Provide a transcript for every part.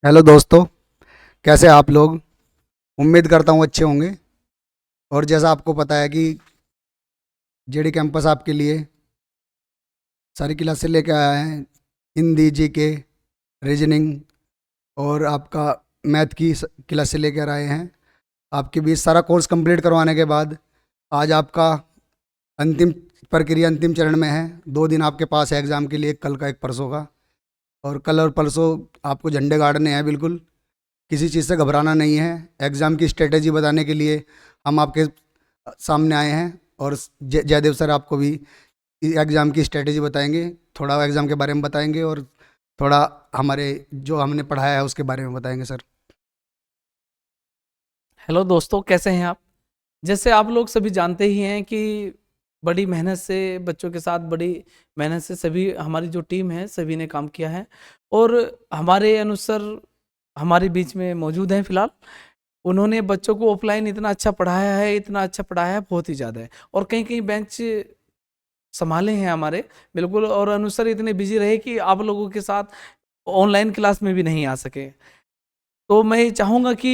Hello दोस्तों, कैसे आप लोग। उम्मीद करता हूँ अच्छे होंगे। और जैसा आपको पता है कि जेडी कैंपस आपके लिए सारी क्लासें लेके आया है। हिंदी, जीके, रीजनिंग और आपका मैथ की क्लासें लेकर आए हैं। आपके बीच सारा कोर्स कंप्लीट करवाने के बाद आज आपका अंतिम प्रक्रिया अंतिम चरण में है। 2 दिन आपके पास है एग्ज़ाम के लिए, एक कल का एक परसों का। और कल और परसों आपको झंडे गाड़ने हैं। बिल्कुल किसी चीज़ से घबराना नहीं है। एग्ज़ाम की स्ट्रेटेजी बताने के लिए हम आपके सामने आए हैं। और जयदेव सर आपको भी एग्ज़ाम की स्ट्रेटेजी बताएंगे, थोड़ा एग्ज़ाम के बारे में बताएंगे और थोड़ा हमारे जो हमने पढ़ाया है उसके बारे में बताएंगे सर। हेलो दोस्तों, कैसे हैं आप। जैसे आप लोग सभी जानते ही हैं कि बड़ी मेहनत से बच्चों के साथ बड़ी मेहनत से सभी हमारी जो टीम है सभी ने काम किया है। और हमारे अनुसार हमारे बीच में मौजूद हैं फिलहाल। उन्होंने बच्चों को ऑफलाइन इतना अच्छा पढ़ाया है, इतना अच्छा पढ़ाया है, बहुत ही ज़्यादा है। और कहीं कहीं बेंच संभाले हैं हमारे, बिल्कुल। और अनुसार इतने बिजी रहे कि आप लोगों के साथ ऑनलाइन क्लास में भी नहीं आ सके। तो मैं ये चाहूँगा कि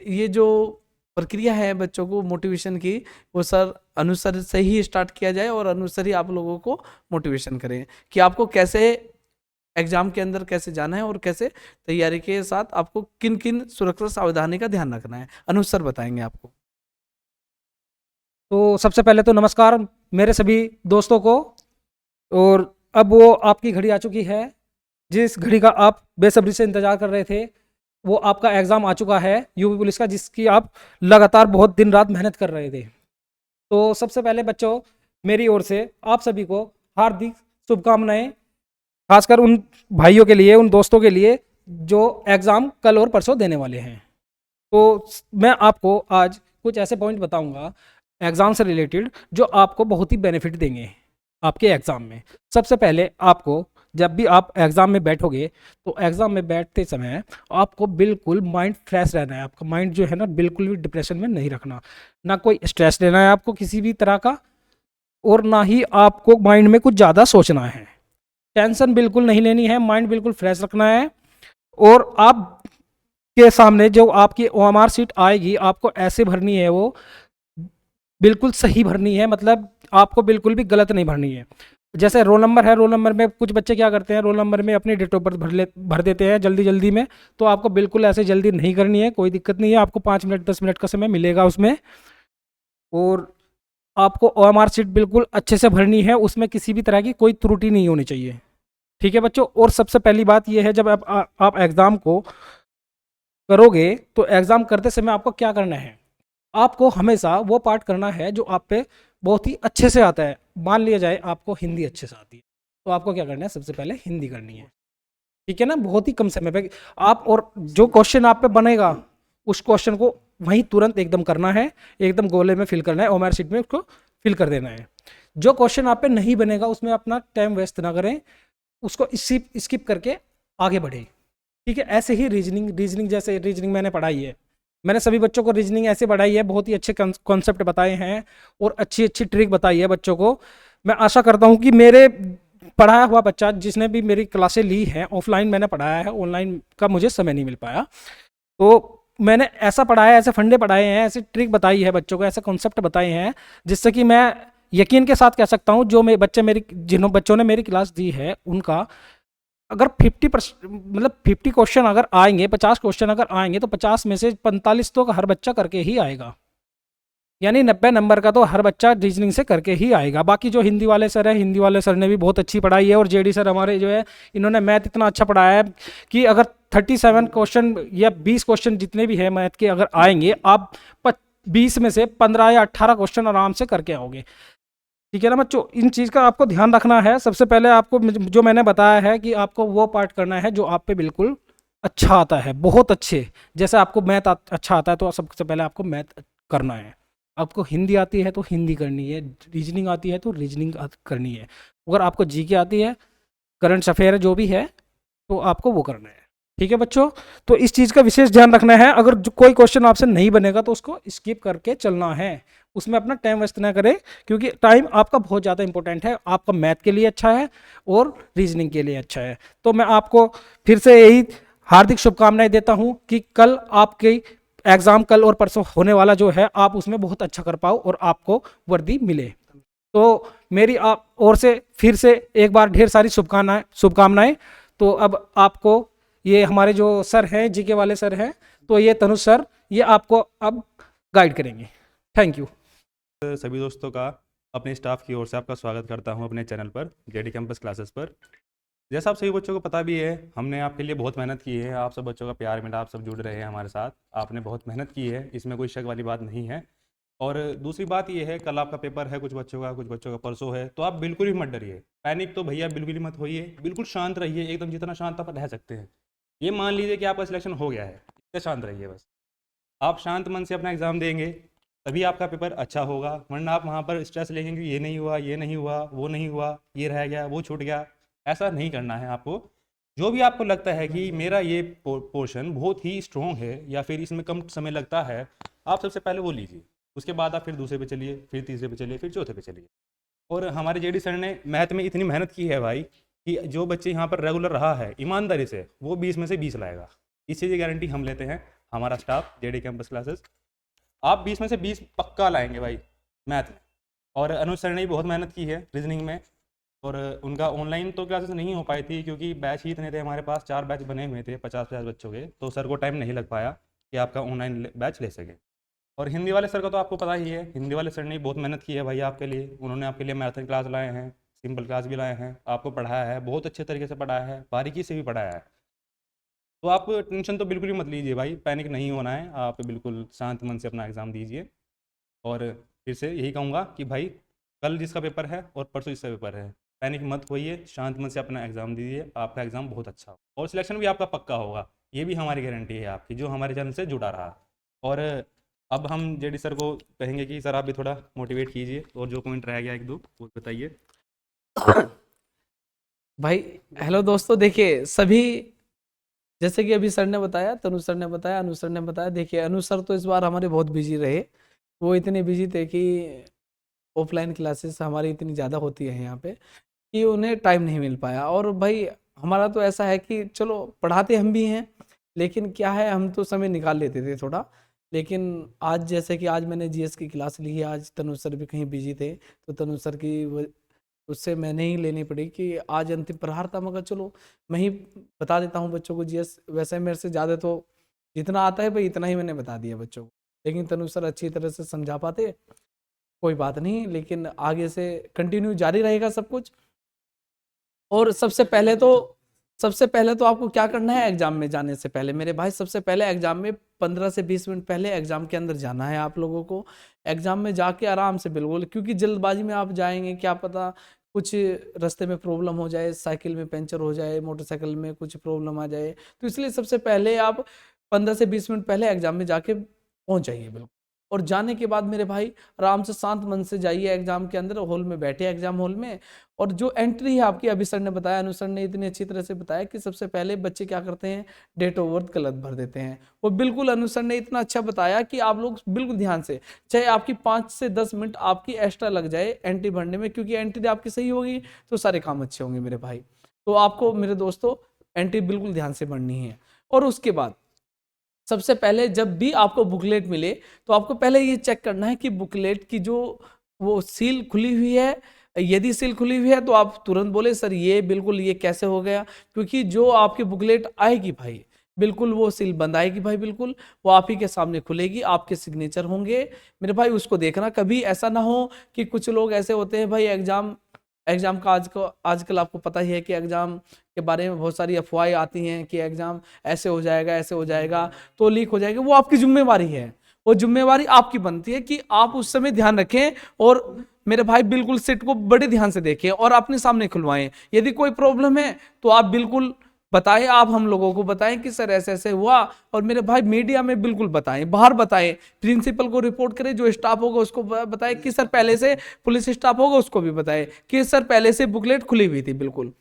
ये जो प्रक्रिया है बच्चों को मोटिवेशन की, वो सर अनुसार से ही स्टार्ट किया जाए और अनुसार ही आप लोगों को मोटिवेशन करें कि आपको कैसे एग्जाम के अंदर कैसे जाना है और कैसे तैयारी के साथ आपको किन किन सुरक्षा सावधानी का ध्यान रखना है। अनुसार बताएंगे आपको। तो सबसे पहले तो नमस्कार मेरे सभी दोस्तों को। और अब वो आपकी घड़ी आ चुकी है, जिस घड़ी का आप बेसब्री से इंतज़ार कर रहे थे। वो आपका एग्ज़ाम आ चुका है यूपी पुलिस का, जिसकी आप लगातार बहुत दिन रात मेहनत कर रहे थे। तो सबसे पहले बच्चों, मेरी ओर से आप सभी को हार्दिक शुभकामनाएं, खासकर उन भाइयों के लिए, उन दोस्तों के लिए जो एग्ज़ाम कल और परसों देने वाले हैं। तो मैं आपको आज कुछ ऐसे पॉइंट बताऊंगा एग्ज़ाम से रिलेटेड जो आपको बहुत ही बेनिफिट देंगे आपके एग्ज़ाम में। सबसे पहले आपको, जब भी आप एग्ज़ाम में बैठोगे तो एग्ज़ाम में बैठते समय आपको बिल्कुल माइंड फ्रेश रहना है। आपका माइंड जो है ना, बिल्कुल भी डिप्रेशन में नहीं रखना। ना कोई स्ट्रेस लेना है आपको किसी भी तरह का, और ना ही आपको माइंड में कुछ ज़्यादा सोचना है। टेंशन बिल्कुल नहीं लेनी है, माइंड बिल्कुल फ्रेश रखना है। और आप के सामने जो आपकी ओएमआर सीट आएगी, आपको ऐसे भरनी है, वो बिल्कुल सही भरनी है। मतलब आपको बिल्कुल भी गलत नहीं भरनी है। जैसे रोल नंबर है, रोल नंबर में कुछ बच्चे क्या करते हैं, रोल नंबर में अपनी डेट ऑफ बर्थ भर देते हैं जल्दी जल्दी में। तो आपको बिल्कुल ऐसे जल्दी नहीं करनी है, कोई दिक्कत नहीं है। आपको 5 मिनट 10 मिनट का समय मिलेगा उसमें। और आपको ओएमआर सीट बिल्कुल अच्छे से भरनी है, उसमें किसी भी तरह की कोई त्रुटि नहीं होनी चाहिए। ठीक है बच्चों। और सबसे पहली बात यह है, जब आप एग्ज़ाम को करोगे तो एग्ज़ाम करते समय आपको क्या करना है, आपको हमेशा वो पार्ट करना है जो आप पे बहुत ही अच्छे से आता है। मान लिया जाए आपको हिंदी अच्छे से आती है, तो आपको क्या करना है, सबसे पहले हिंदी करनी है। ठीक है ना, बहुत ही कम समय पे आप, और जो क्वेश्चन आप पे बनेगा उस क्वेश्चन को वहीं तुरंत एकदम करना है, एकदम गोले में फिल करना है, ओमआर शीट में उसको फिल कर देना है। जो क्वेश्चन आप पे नहीं बनेगा उसमें अपना टाइम वेस्ट ना करें, उसको स्किप करके आगे बढ़े। ठीक है। ऐसे ही रीजनिंग, जैसे रीजनिंग मैंने पढ़ाई है, मैंने सभी बच्चों को रीजनिंग ऐसे पढ़ाई है, बहुत ही अच्छे कॉन्सेप्ट बताए हैं और अच्छी अच्छी ट्रिक बताई है बच्चों को। मैं आशा करता हूँ कि मेरे पढ़ाया हुआ बच्चा जिसने भी मेरी क्लासें ली हैं, ऑफलाइन मैंने पढ़ाया है, ऑनलाइन का मुझे समय नहीं मिल पाया, तो मैंने ऐसा पढ़ाया, ऐसे फंडे पढ़ाए हैं, ऐसी ट्रिक बताई है बच्चों को, ऐसे कॉन्सेप्ट बताए हैं जिससे कि मैं यकीन के साथ कह सकता हूँ जो जिन बच्चों ने मेरी क्लास दी है उनका अगर 50% मतलब 50 क्वेश्चन अगर आएंगे, 50 क्वेश्चन अगर आएंगे, तो 50 में से 45 तो हर बच्चा करके ही आएगा। यानी 90 नंबर का तो हर बच्चा रीजनिंग से करके ही आएगा। बाकी जो हिंदी वाले सर है, हिंदी वाले सर ने भी बहुत अच्छी पढ़ाई है, और जेडी सर हमारे जो है, इन्होंने मैथ इतना अच्छा पढ़ाया है कि अगर 37 क्वेश्चन या 20 क्वेश्चन जितने भी है मैथ के अगर आएंगे, आप 20 में से 15 या 18 क्वेश्चन आराम से करके आओगे। ठीक है ना बच्चों, इन चीज़ का आपको ध्यान रखना है। सबसे पहले आपको जो मैंने बताया है कि आपको वो पार्ट करना है जो आप पे बिल्कुल अच्छा आता है, बहुत अच्छे। जैसे आपको मैथ अच्छा आता है तो सबसे पहले आपको मैथ करना है। आपको हिंदी आती है तो हिंदी करनी है, रीजनिंग आती है तो रीजनिंग करनी है। अगर आपको जीके आती है, करंट अफेयर जो भी है, तो आपको वो करना है। ठीक है बच्चों, तो इस चीज़ का विशेष ध्यान रखना है। अगर कोई क्वेश्चन आपसे नहीं बनेगा तो उसको स्किप करके चलना है, उसमें अपना टाइम वेस्ट ना करें, क्योंकि टाइम आपका बहुत ज़्यादा इंपॉर्टेंट है। आपका मैथ के लिए अच्छा है और रीजनिंग के लिए अच्छा है। तो मैं आपको फिर से यही हार्दिक शुभकामनाएं देता हूं कि कल आपके एग्ज़ाम कल और परसों होने वाला जो है आप उसमें बहुत अच्छा कर पाओ और आपको वर्दी मिले। तो मेरी आप ओर से फिर से एक बार ढेर सारी शुभकामनाएं। तो अब आपको ये हमारे जो सर हैं, जीके वाले सर हैं, तो ये तनुज सर, ये आपको अब गाइड करेंगे। Thank you. सभी दोस्तों का अपने स्टाफ की ओर से आपका स्वागत करता हूं अपने चैनल पर, जेडी कैंपस क्लासेस पर। जैसा आप सभी बच्चों को पता भी है, हमने आपके लिए बहुत मेहनत की है। आप सब बच्चों का प्यार मिला, आप सब जुड़ रहे हैं हमारे साथ, आपने बहुत मेहनत की है, इसमें कोई शक वाली बात नहीं है। और दूसरी बात ये है, कल आपका पेपर है कुछ बच्चों का परसों है, तो आप बिल्कुल भी मत डरिए। पैनिक तो भैया बिल्कुल ही मत होइए, बिल्कुल शांत रहिए, एकदम जितना शांत आप रह सकते हैं। ये मान लीजिए कि आपका सिलेक्शन हो गया है, इतने शांत रहिए बस। आप शांत मन से अपना एग्ज़ाम देंगे तभी आपका पेपर अच्छा होगा, वरना आप वहाँ पर स्ट्रेस लेंगे कि ये नहीं हुआ, ये नहीं हुआ, वो नहीं हुआ, ये रह गया, वो छूट गया। ऐसा नहीं करना है आपको। जो भी आपको लगता है कि मेरा ये पोर्शन बहुत ही स्ट्रॉन्ग है या फिर इसमें कम समय लगता है, आप सबसे पहले वो लीजिए। उसके बाद आप फिर दूसरे पे चलिए, फिर तीसरे पे चलिए, फिर चौथे पे चलिए। और हमारे जेडी सर ने मैथ में इतनी मेहनत की है भाई, कि जो बच्चे यहाँ पर रेगुलर रहा है ईमानदारी से, वो 20 में से 20 लाएगा। इस चीज़ की गारंटी हम लेते हैं, हमारा स्टाफ जेडी कैंपस क्लासेस। आप 20 में से 20 पक्का लाएंगे भाई मैथ में। और अनुज सर ने भी बहुत मेहनत की है रीजनिंग में। और उनका ऑनलाइन तो क्लासेस नहीं हो पाई थी क्योंकि बैच ही इतने थे, हमारे पास 4 बैच बने हुए थे 50-50 बच्चों के, तो सर को टाइम नहीं लग पाया कि आपका ऑनलाइन बैच ले सके। और हिंदी वाले सर का तो आपको पता ही है, हिंदी वाले सर ने भी बहुत मेहनत की है भाई आपके लिए। उन्होंने आपके लिए मैराथन क्लास लाए हैं, सिंपल क्लास भी लाए हैं, आपको पढ़ाया है, बहुत अच्छे तरीके से पढ़ाया है, बारीकी से भी पढ़ाया है। तो आप टेंशन तो बिल्कुल भी मत लीजिए भाई, पैनिक नहीं होना है, आप बिल्कुल शांत मन से अपना एग्ज़ाम दीजिए। और फिर से यही कहूँगा कि भाई कल जिसका पेपर है और परसों जिसका पेपर है, पैनिक मत होइए, शांत मन से अपना एग्ज़ाम दीजिए, आपका एग्ज़ाम बहुत अच्छा होगा और सिलेक्शन भी आपका पक्का होगा। ये भी हमारी गारंटी है आपकी, जो हमारे चैनल से जुड़ा रहा। और अब हम जेडी सर को कहेंगे कि सर आप भी थोड़ा मोटिवेट कीजिए और जो पॉइंट रह गया एक दो वो बताइए। भाई हेलो दोस्तों, देखिए सभी, जैसे कि अभी सर ने बताया, तनुज सर ने बताया, अनु सर ने बताया। देखिए अनु सर तो इस बार हमारे बहुत बिजी रहे। वो इतने बिजी थे कि ऑफलाइन क्लासेस हमारी इतनी ज़्यादा होती है यहाँ पे कि उन्हें टाइम नहीं मिल पाया। और भाई हमारा तो ऐसा है कि चलो पढ़ाते हम भी हैं, लेकिन क्या है, हम तो समय निकाल लेते थे थोड़ा। लेकिन आज जैसे कि आज मैंने जीएस की क्लास ली है, आज तनुज सर भी कहीं बिजी थे, तो तनुज सर की उससे मैंने ही लेनी पड़ी कि आज अंतिम प्रहार था, मगर चलो मैं ही बता देता हूँ बच्चों को जीएस। वैसे मेरे से ज़्यादा तो जितना आता है भाई इतना ही मैंने बता दिया बच्चों को, लेकिन तनुज सर अच्छी तरह से समझा पाते, कोई बात नहीं, लेकिन आगे से कंटिन्यू जारी रहेगा सब कुछ। और सबसे पहले तो आपको क्या करना है, एग्जाम में जाने से पहले मेरे भाई, सबसे पहले एग्जाम में 15 से 20 मिनट पहले एग्जाम के अंदर जाना है आप लोगों को। एग्जाम में जाके आराम से, बिल्कुल, क्योंकि जल्दबाजी में आप जाएंगे, क्या पता कुछ रास्ते में प्रॉब्लम हो जाए, साइकिल में पंचर हो जाए, मोटरसाइकिल में कुछ प्रॉब्लम आ जाए, तो इसलिए सबसे पहले आप 15 से 20 मिनट पहले एग्जाम में जाके पहुंच जाइए, बिल्कुल। और जाने के बाद मेरे भाई आराम से शांत मन से जाइए एग्जाम के अंदर, हॉल में बैठे एग्जाम हॉल में। और जो एंट्री है आपकी, अभी सर ने बताया, अनुसर ने इतनी अच्छी तरह से बताया कि सबसे पहले बच्चे क्या करते हैं, डेट ऑफ बर्थ गलत भर देते हैं। वो बिल्कुल अनुसर ने इतना अच्छा बताया कि आप लोग बिल्कुल ध्यान से, चाहे आपकी 5 से 10 मिनट आपकी एक्स्ट्रा लग जाए एंट्री भरने में, क्योंकि एंट्री आपकी सही होगी तो सारे काम अच्छे होंगे मेरे भाई। तो आपको मेरे दोस्तों एंट्री बिल्कुल ध्यान से भरनी है। और उसके बाद सबसे पहले जब भी आपको बुकलेट मिले तो आपको पहले ये चेक करना है कि बुकलेट की जो वो सील खुली हुई है। यदि सील खुली हुई है तो आप तुरंत बोले सर ये बिल्कुल ये कैसे हो गया, क्योंकि जो आपकी बुकलेट आएगी भाई बिल्कुल वो सील बंद आएगी भाई, बिल्कुल वो आप ही के सामने खुलेगी, आपके सिग्नेचर होंगे मेरे भाई। उसको देखना, कभी ऐसा ना हो कि कुछ लोग ऐसे होते हैं भाई, एग्जाम का आजकल आपको पता ही है कि एग्जाम के बारे में बहुत सारी अफवाहें आती हैं कि एग्जाम ऐसे हो जाएगा तो लीक हो जाएगा। वो आपकी जिम्मेवारी है, वो जिम्मेवारी आपकी बनती है कि आप उस समय ध्यान रखें और मेरे भाई बिल्कुल सेट को बड़े ध्यान से देखें और अपने सामने खुलवाएं। यदि कोई प्रॉब्लम है तो आप बिल्कुल बताएं, आप हम लोगों को बताएं कि सर ऐसे ऐसे हुआ। और मेरे भाई मीडिया में बिल्कुल बताएं, बाहर बताएं, प्रिंसिपल को रिपोर्ट करें, जो स्टाफ होगा उसको बताएं कि सर पहले से, पुलिस स्टाफ होगा उसको भी बताएं कि सर पहले से बुकलेट खुली हुई थी। बिल्कुल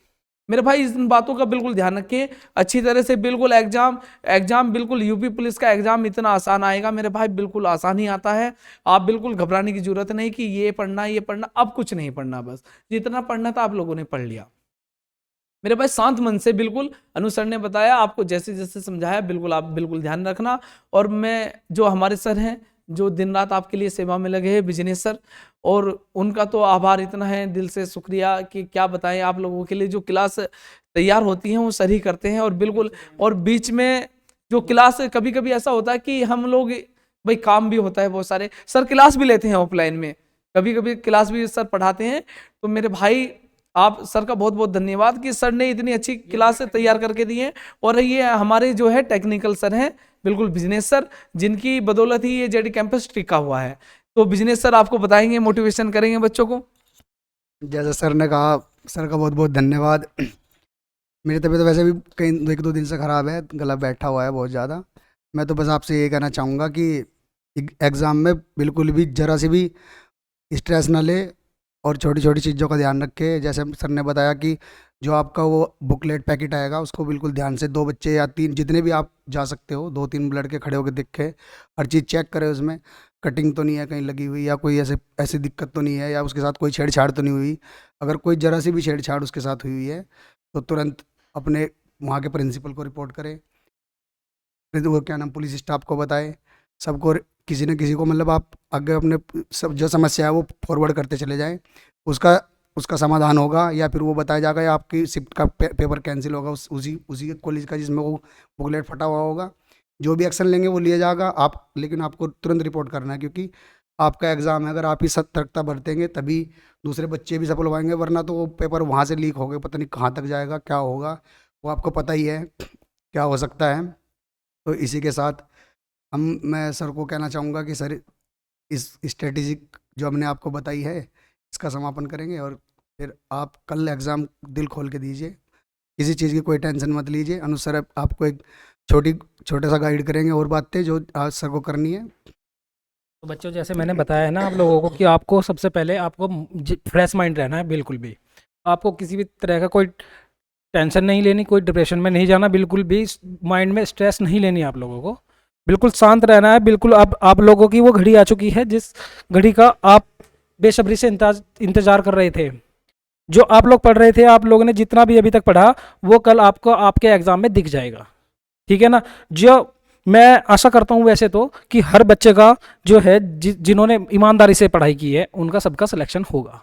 मेरे भाई इन बातों का बिल्कुल ध्यान रखें अच्छी तरह से। बिल्कुल एग्जाम बिल्कुल यूपी पुलिस का एग्जाम इतना आसान आएगा मेरे भाई, बिल्कुल आसान ही आता है। आप बिल्कुल घबराने की जरूरत नहीं कि ये पढ़ना, अब कुछ नहीं पढ़ना, बस जितना पढ़ना था आप लोगों ने पढ़ लिया। मेरे भाई शांत मन से बिल्कुल अनुसर ने बताया, आपको जैसे जैसे समझाया बिल्कुल आप बिल्कुल ध्यान रखना। और मैं जो हमारे सर हैं जो दिन रात आपके लिए सेवा में लगे हैं, बिजनेस सर, और उनका तो आभार इतना है, दिल से शुक्रिया कि क्या बताएं आप लोगों के लिए। जो क्लास तैयार होती हैं वो सर ही करते हैं, और बिल्कुल, और बीच में जो क्लास कभी कभी ऐसा होता है कि हम लोग भाई काम भी होता है बहुत सारे, सर क्लास भी लेते हैं ऑफलाइन में, कभी कभी क्लास भी सर पढ़ाते हैं। तो मेरे भाई आप सर का बहुत बहुत धन्यवाद कि सर ने इतनी अच्छी क्लास तैयार करके दी है। और ये हमारे जो है टेक्निकल सर हैं, बिल्कुल बिजनेस सर, जिनकी बदौलत ही ये जेडी कैंपस टिका हुआ है। तो बिजनेस सर आपको बताएंगे, मोटिवेशन करेंगे बच्चों को। जैसे सर ने कहा, सर का बहुत बहुत धन्यवाद। मेरी तबीयत वैसे भी कई 1-2 दिन से ख़राब है, गला बैठा हुआ है बहुत ज़्यादा। मैं तो बस आपसे ये कहना चाहूँगा कि एग्ज़ाम में बिल्कुल भी ज़रा सी भी स्ट्रेस ना ले और छोटी छोटी चीज़ों का ध्यान रखे। जैसे सर ने बताया कि जो आपका वो बुकलेट पैकेट आएगा उसको बिल्कुल ध्यान से 2 बच्चे या 3 जितने भी आप जा सकते हो, 2-3 लड़के खड़े होकर देखे, हर चीज़ चेक करें, उसमें कटिंग तो नहीं है कहीं लगी हुई, या कोई ऐसे ऐसी दिक्कत तो नहीं है, या उसके साथ कोई छेड़छाड़ तो नहीं हुई। अगर कोई ज़रा सी भी छेड़छाड़ उसके साथ हुई है तो तुरंत अपने वहाँ के प्रिंसिपल को रिपोर्ट करें, फिर वो क्या नाम पुलिस स्टाफ को बताए, सबको किसी न किसी को, मतलब आप आगे अपने सब जो समस्या है वो फॉरवर्ड करते चले जाएं, उसका उसका समाधान होगा, या फिर वो बताया जाएगा या आपकी शिफ्ट का पेपर कैंसिल होगा उसी कॉलेज का जिसमें वो बुकलेट फटा हुआ होगा। जो भी एक्शन लेंगे वो लिया जाएगा आप, लेकिन आपको तुरंत रिपोर्ट करना है, क्योंकि आपका एग्ज़ाम है। अगर आप ही सतर्कता बरतेंगे तभी दूसरे बच्चे भी सफल होंगे, वरना तो वो पेपर वहाँ से लीक हो गए, पता नहीं कहाँ तक जाएगा, क्या होगा, वो आपको पता ही है क्या हो सकता है। तो इसी के साथ मैं सर को कहना चाहूँगा कि सर इस स्ट्रेटेजिक जो हमने आपको बताई है इसका समापन करेंगे, और फिर आप कल एग्ज़ाम दिल खोल के दीजिए, किसी चीज़ की कोई टेंशन मत लीजिए। अनुसार आपको एक छोटा सा गाइड करेंगे और बातें जो आज सर को करनी है। तो बच्चों, जैसे मैंने बताया है ना आप लोगों को कि आपको सबसे पहले आपको फ्रेश माइंड रहना है। बिल्कुल भी आपको किसी भी तरह का कोई टेंशन नहीं लेनी, कोई डिप्रेशन में नहीं जाना, बिल्कुल भी माइंड में स्ट्रेस नहीं लेनी आप लोगों को, बिल्कुल शांत रहना है। बिल्कुल अब आप लोगों की वो घड़ी आ चुकी है जिस घड़ी का आप बेसब्री से इंतजार कर रहे थे। जो आप लोग पढ़ रहे थे, आप लोगों ने जितना भी अभी तक पढ़ा वो कल आपको आपके एग्जाम में दिख जाएगा, ठीक है ना। जो मैं आशा करता हूँ वैसे तो कि हर बच्चे का जो है जिन्होंने ईमानदारी से पढ़ाई की है उनका सबका सिलेक्शन होगा,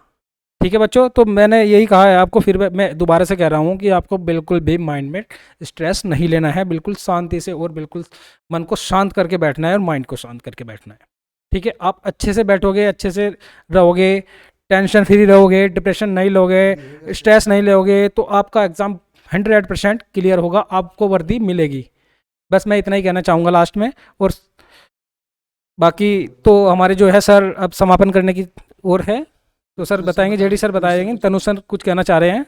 ठीक है बच्चों। तो मैंने यही कहा है आपको, फिर मैं दोबारा से कह रहा हूँ कि आपको बिल्कुल भी माइंड में स्ट्रेस नहीं लेना है, बिल्कुल शांति से और बिल्कुल मन को शांत करके बैठना है और माइंड को शांत करके बैठना है, ठीक है। आप अच्छे से बैठोगे, अच्छे से रहोगे, टेंशन फ्री रहोगे, डिप्रेशन नहीं लोगे, स्ट्रेस नहीं लोगे, तो आपका एग्ज़ाम 100% क्लियर होगा, आपको वर्दी मिलेगी। बस मैं इतना ही कहना चाहूँगा लास्ट में। और बाकी तो हमारे जो है सर अब समापन करने की ओर है, तो सर बताएंगे, जेडी सर बताएंगे। तनु सर कुछ कहना चाह रहे हैं।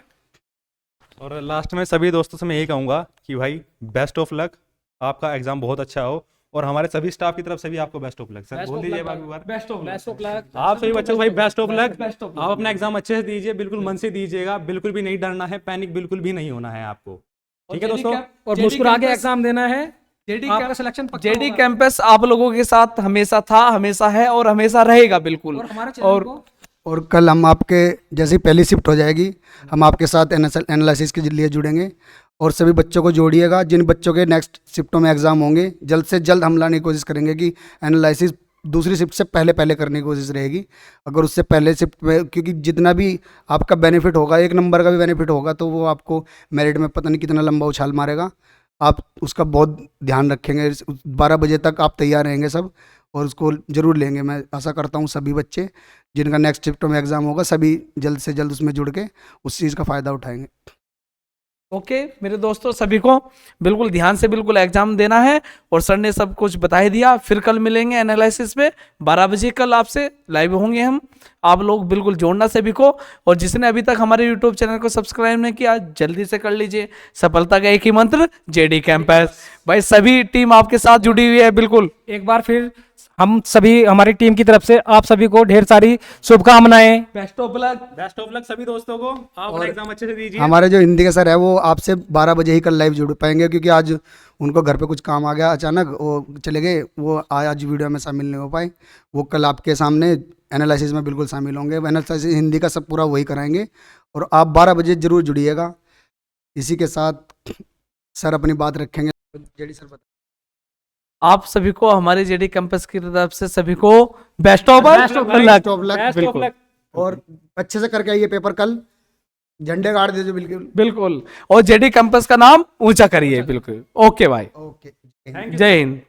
और लास्ट में सभी दोस्तों से मैं यही कहूँगा कि भाई बेस्ट ऑफ लक, आपका एग्जाम बहुत अच्छा हो, और हमारे सभी स्टाफ की तरफ से भी आपको बेस्ट ऑफ लक। सर बोल दीजिए बाकी बार। बेस्ट ऑफ लक आप सभी बच्चों को भाई बेस्ट ऑफ लक। आप अपना एग्जाम अच्छे से दीजिए, बिल्कुल मन से दीजिएगा, बिल्कुल भी नहीं डरना है, पैनिक बिल्कुल भी नहीं होना है आपको, ठीक है दोस्तों। और मुस्कुरा के एग्जाम देना है, आपका सिलेक्शन जेडी कैंपस आप लोगों के साथ हमेशा था, हमेशा है और हमेशा रहेगा बिल्कुल। और हमारे चैनल को और कल हम आपके जैसी पहली शिफ्ट हो जाएगी हम आपके साथ एनालिसिस के लिए जुड़ेंगे, और सभी बच्चों को जोड़िएगा। जिन बच्चों के नेक्स्ट शिफ्टों में एग्ज़ाम होंगे जल्द से जल्द हम लाने की कोशिश करेंगे कि एनालिसिस दूसरी शिफ्ट से पहले करने की कोशिश रहेगी। अगर उससे पहले शिफ्ट में, क्योंकि जितना भी आपका बेनिफिट होगा, 1 नंबर का भी बेनिफिट होगा, तो वो आपको मेरिट में पता नहीं कितना लंबा उछाल मारेगा। आप उसका बहुत ध्यान रखेंगे। 12 बजे तक आप तैयार रहेंगे सब, और उसको ज़रूर लेंगे। मैं आशा करता हूँ सभी बच्चे जिनका नेक्स्ट शिफ्ट में एग्ज़ाम होगा सभी जल्द से जल्द उसमें जुड़ के उस चीज़ का फ़ायदा उठाएंगे। ओके मेरे दोस्तों, सभी को बिल्कुल ध्यान से बिल्कुल एग्जाम देना है, और सर ने सब कुछ बता ही दिया। फिर कल मिलेंगे एनालिसिस पे 12 बजे, कल आपसे लाइव होंगे हम। आप लोग बिल्कुल जोड़ना सभी को, और जिसने अभी तक हमारे यूट्यूब चैनल को सब्सक्राइब नहीं किया जल्दी से कर लीजिए। सफलता का एक ही मंत्र, जेडी कैंपस। भाई सभी टीम आपके साथ जुड़ी हुई है बिल्कुल। एक बार फिर हम सभी हमारी टीम की तरफ से आप सभी को ढेर सारी शुभकामनाएं। Best of luck, best of luck सभी दोस्तों को। आप अपना एग्जाम अच्छे से दीजिए। हमारे जो हिंदी के सर है वो आपसे 12 बजे ही कल लाइव जुड़ पाएंगे, क्योंकि आज उनको घर पे कुछ काम आ गया अचानक, वो चले गए, वो आज वीडियो में शामिल नहीं हो पाए। वो कल आपके सामने एनालिसिस में बिल्कुल शामिल होंगे। एनालिसिस हिंदी का सब पूरा वही कराएंगे, और आप 12 बजे ज़रूर जुड़िएगा। इसी के साथ सर अपनी बात रखेंगे। जेडी सर बता। आप सभी को हमारे जेडी कैंपस की तरफ से सभी को best of Best of luck. Luck. Top luck, Best of बिल्कुल। luck. और अच्छे से करके आइए पेपर, कल झंडे गाड़ दीजिए बिल्कुल। बिल्कुल, और जेडी कैंपस का नाम ऊंचा करिए। बिल्कुल, ओके भाई, ओके, जय हिंद।